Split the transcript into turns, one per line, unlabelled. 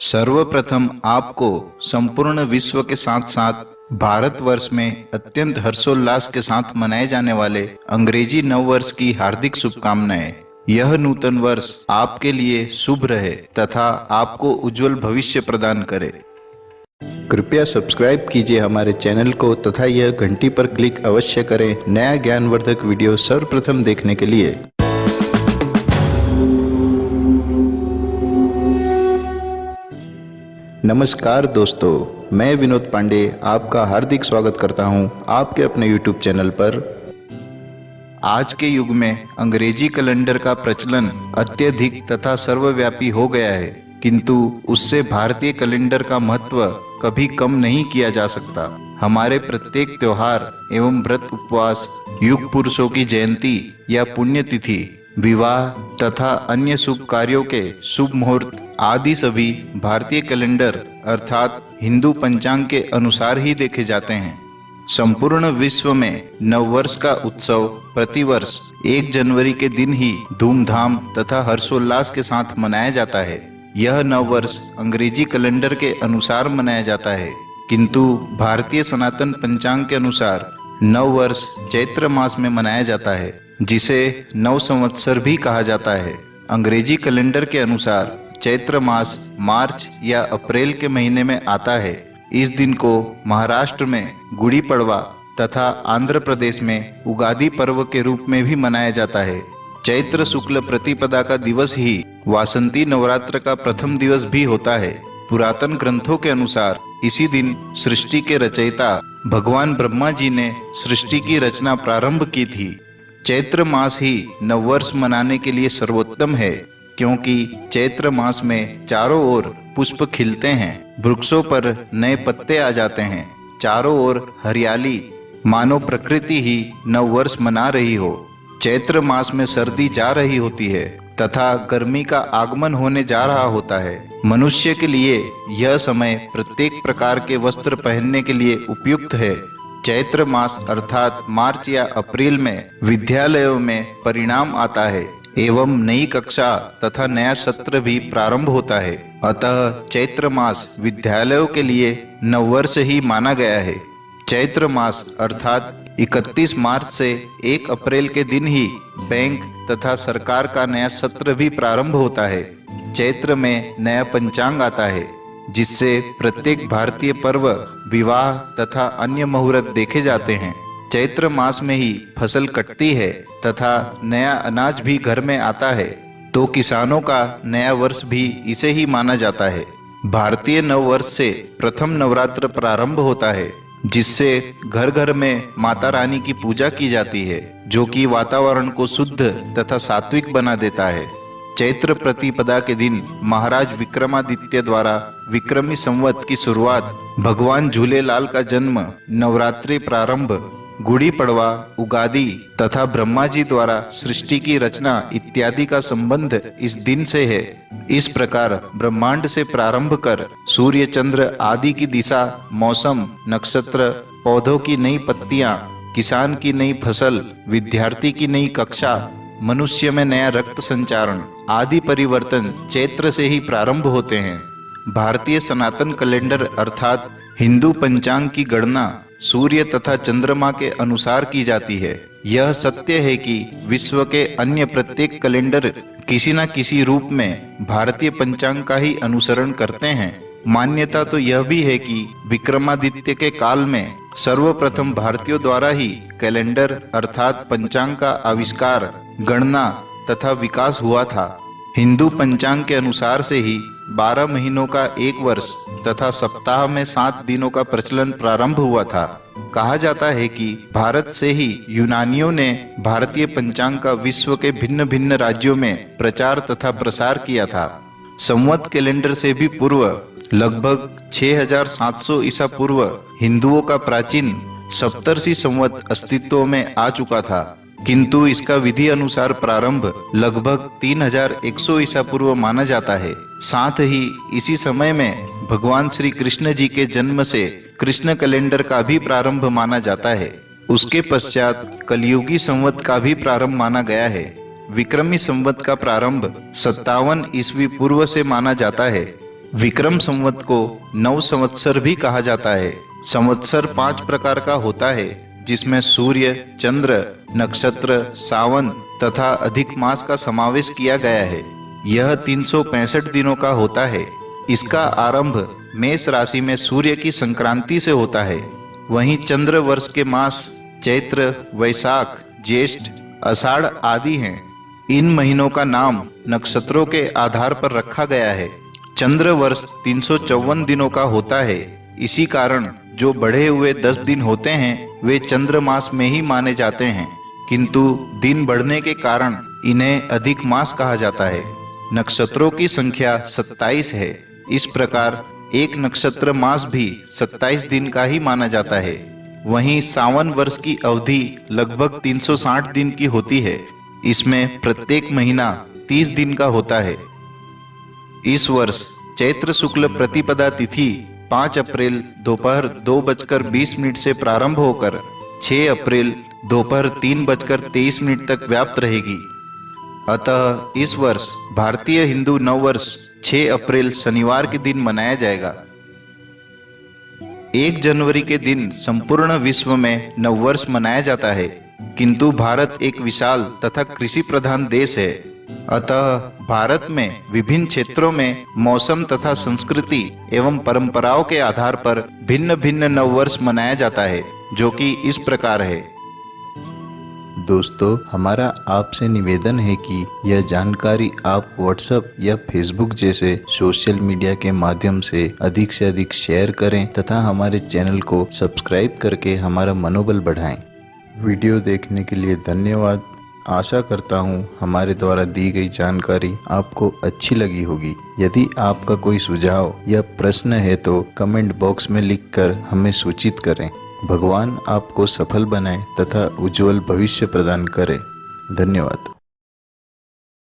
सर्वप्रथम आपको संपूर्ण विश्व के साथ साथ भारतवर्ष में अत्यंत हर्षोल्लास के साथ मनाए जाने वाले अंग्रेजी नववर्ष की हार्दिक शुभकामनाएं। यह नूतन वर्ष आपके लिए शुभ रहे तथा आपको उज्जवल भविष्य प्रदान करे। कृपया सब्सक्राइब कीजिए हमारे चैनल को तथा यह घंटी पर क्लिक अवश्य करें नया ज्ञानवर्धक वीडियो सर्वप्रथम देखने के लिए। नमस्कार दोस्तों, मैं विनोद पांडे आपका हार्दिक स्वागत करता हूं आपके अपने YouTube चैनल पर। आज के युग में अंग्रेजी कैलेंडर का प्रचलन अत्यधिक तथा सर्वव्यापी हो गया है, किंतु उससे भारतीय कैलेंडर का महत्व कभी कम नहीं किया जा सकता। हमारे प्रत्येक त्योहार एवं व्रत उपवास, युग पुरुषों की जयंती या पुण्यतिथि, विवाह तथा अन्य शुभ कार्यों के शुभ मुहूर्त आदि सभी भारतीय कैलेंडर अर्थात हिंदू पंचांग के अनुसार ही देखे जाते हैं। संपूर्ण विश्व में नववर्ष का उत्सव प्रतिवर्ष 1 जनवरी के दिन ही धूमधाम तथा हर्षोल्लास के साथ मनाया जाता है। यह नववर्ष अंग्रेजी कैलेंडर के अनुसार मनाया जाता है, किंतु भारतीय सनातन पंचांग के अनुसार नववर्ष चैत्र मास में मनाया जाता है, जिसे नव संवत्सर भी कहा जाता है। अंग्रेजी कैलेंडर के अनुसार चैत्र मास मार्च या अप्रैल के महीने में आता है। इस दिन को महाराष्ट्र में गुड़ी पड़वा तथा आंध्र प्रदेश में उगादि पर्व के रूप में भी मनाया जाता है। चैत्र शुक्ल प्रतिपदा का दिवस ही वासंती नवरात्र का प्रथम दिवस भी होता है। पुरातन ग्रंथों के अनुसार इसी दिन सृष्टि के रचयिता भगवान ब्रह्मा जी ने सृष्टि की रचना प्रारंभ की थी। चैत्र मास ही नववर्ष मनाने के लिए सर्वोत्तम है, क्योंकि चैत्र मास में चारों ओर पुष्प खिलते हैं, वृक्षों पर नए पत्ते आ जाते हैं, चारों ओर हरियाली, मानो प्रकृति ही नववर्ष मना रही हो। चैत्र मास में सर्दी जा रही होती है तथा गर्मी का आगमन होने जा रहा होता है। मनुष्य के लिए यह समय प्रत्येक प्रकार के वस्त्र पहनने के लिए उपयुक्त है। चैत्र मास अर्थात मार्च या अप्रैल में विद्यालयों में परिणाम आता है एवं नई कक्षा तथा नया सत्र भी प्रारंभ होता है। अतः चैत्र मास विद्यालयों के लिए नववर्ष ही माना गया है। चैत्र मास अर्थात 31 मार्च से 1 अप्रैल के दिन ही बैंक तथा सरकार का नया सत्र भी प्रारंभ होता है। चैत्र में नया पंचांग आता है, जिससे प्रत्येक भारतीय पर्व, विवाह तथा अन्य मुहूर्त देखे जाते हैं। चैत्र मास में ही फसल कटती है तथा नया अनाज भी घर में आता है, तो किसानों का नया वर्ष भी इसे ही माना जाता है। भारतीय नववर्ष से प्रथम नवरात्र प्रारंभ होता है, जिससे घर घर में माता रानी की पूजा की जाती है, जो कि वातावरण को शुद्ध तथा सात्विक बना देता है। चैत्र प्रतिपदा के दिन महाराज विक्रमादित्य द्वारा विक्रमी संवत की शुरुआत, भगवान झूलेलाल का जन्म, नवरात्रि प्रारंभ, गुड़ी पड़वा, उगादि तथा ब्रह्मा जी द्वारा सृष्टि की रचना इत्यादि का संबंध इस दिन से है। इस प्रकार ब्रह्मांड से प्रारंभ कर सूर्य चंद्र आदि की दिशा, मौसम, नक्षत्र, पौधों की नई पत्तियां, किसान की नई फसल, विद्यार्थी की नई कक्षा, मनुष्य में नया रक्त संचारण आदि परिवर्तन चैत्र से ही प्रारंभ होते हैं। भारतीय सनातन कैलेंडर अर्थात हिंदू पंचांग की गणना सूर्य तथा चंद्रमा के अनुसार की जाती है। यह सत्य है कि विश्व के अन्य प्रत्येक कैलेंडर किसी न किसी रूप में भारतीय पंचांग का ही अनुसरण करते हैं। मान्यता तो यह भी है कि विक्रमादित्य के काल में सर्वप्रथम भारतीयों द्वारा ही कैलेंडर अर्थात पंचांग का आविष्कार, गणना तथा विकास हुआ था। हिंदू पंचांग के अनुसार से ही 12 महीनों का एक वर्ष तथा सप्ताह में 7 दिनों का प्रचलन प्रारंभ हुआ था। कहा जाता है कि भारत से ही यूनानियों ने भारतीय पंचांग का विश्व के भिन्न भिन्न राज्यों में प्रचार तथा प्रसार किया था। संवत कैलेंडर से भी पूर्व लगभग 6700 ईसा पूर्व हिंदुओं का प्राचीन सप्तर्षि संवत अस्तित्व में आ चुका था, किंतु इसका विधि अनुसार प्रारंभ लगभग 3100 ईसा पूर्व माना जाता है। साथ ही इसी समय में भगवान श्री कृष्ण जी के जन्म से कृष्ण कैलेंडर का भी प्रारंभ माना जाता है। उसके पश्चात कलयुगी संवत का भी प्रारंभ माना गया है। विक्रमी संवत का प्रारंभ 57 ईस्वी पूर्व से माना जाता है। विक्रम संवत को नव संवत्सर भी कहा जाता है। संवत्सर 5 प्रकार का होता है, जिसमें सूर्य, चंद्र, नक्षत्र, सावन तथा अधिक मास का समावेश किया गया है। यह 365 दिनों का होता है। इसका आरंभ मेष राशि में सूर्य की संक्रांति से होता है। वहीं चंद्र वर्ष के मास चैत्र, वैशाख, ज्येष्ठ, आषाढ़ आदि हैं। इन महीनों का नाम नक्षत्रों के आधार पर रखा गया है। चंद्र वर्ष 354 दिनों का होता है। इसी कारण जो बढ़े हुए 10 दिन होते हैं वे चंद्र मास में ही माने जाते हैं, किंतु दिन बढ़ने के कारण इन्हें अधिक मास कहा जाता है। नक्षत्रों की संख्या 27 है। इस प्रकार एक नक्षत्र मास भी 27 दिन का ही माना जाता है। वहीं सावन वर्ष की अवधि लगभग 360 दिन की होती है। इसमें प्रत्येक महीना 30 दिन का होता है। इस वर्ष चैत्र शुक्ल प्रतिपदा तिथि 5 अप्रैल दोपहर 2:20 से प्रारंभ होकर 6 अप्रैल दोपहर 3:23 तक व्याप्त रहेगी। अतः इस वर्ष भारतीय हिंदू नववर्ष 6 अप्रैल शनिवार के दिन मनाया जाएगा। 1 जनवरी के दिन संपूर्ण विश्व में नववर्ष मनाया जाता है, किंतु भारत एक विशाल तथा कृषि प्रधान देश है। अतः भारत में विभिन्न क्षेत्रों में मौसम तथा संस्कृति एवं परंपराओं के आधार पर भिन्न भिन्न नववर्ष मनाया जाता है, जो कि इस प्रकार है।
दोस्तों, हमारा आपसे निवेदन है कि यह जानकारी आप व्हाट्सएप या फेसबुक जैसे सोशल मीडिया के माध्यम से अधिक शेयर करें तथा हमारे चैनल को सब्सक्राइब करके हमारा मनोबल बढ़ाएं। वीडियो देखने के लिए धन्यवाद। आशा करता हूं हमारे द्वारा दी गई जानकारी आपको अच्छी लगी होगी। यदि आपका कोई सुझाव या प्रश्न है तो कमेंट बॉक्स में लिखकर हमें सूचित करें। भगवान आपको सफल बनाए तथा उज्जवल भविष्य प्रदान करे। धन्यवाद।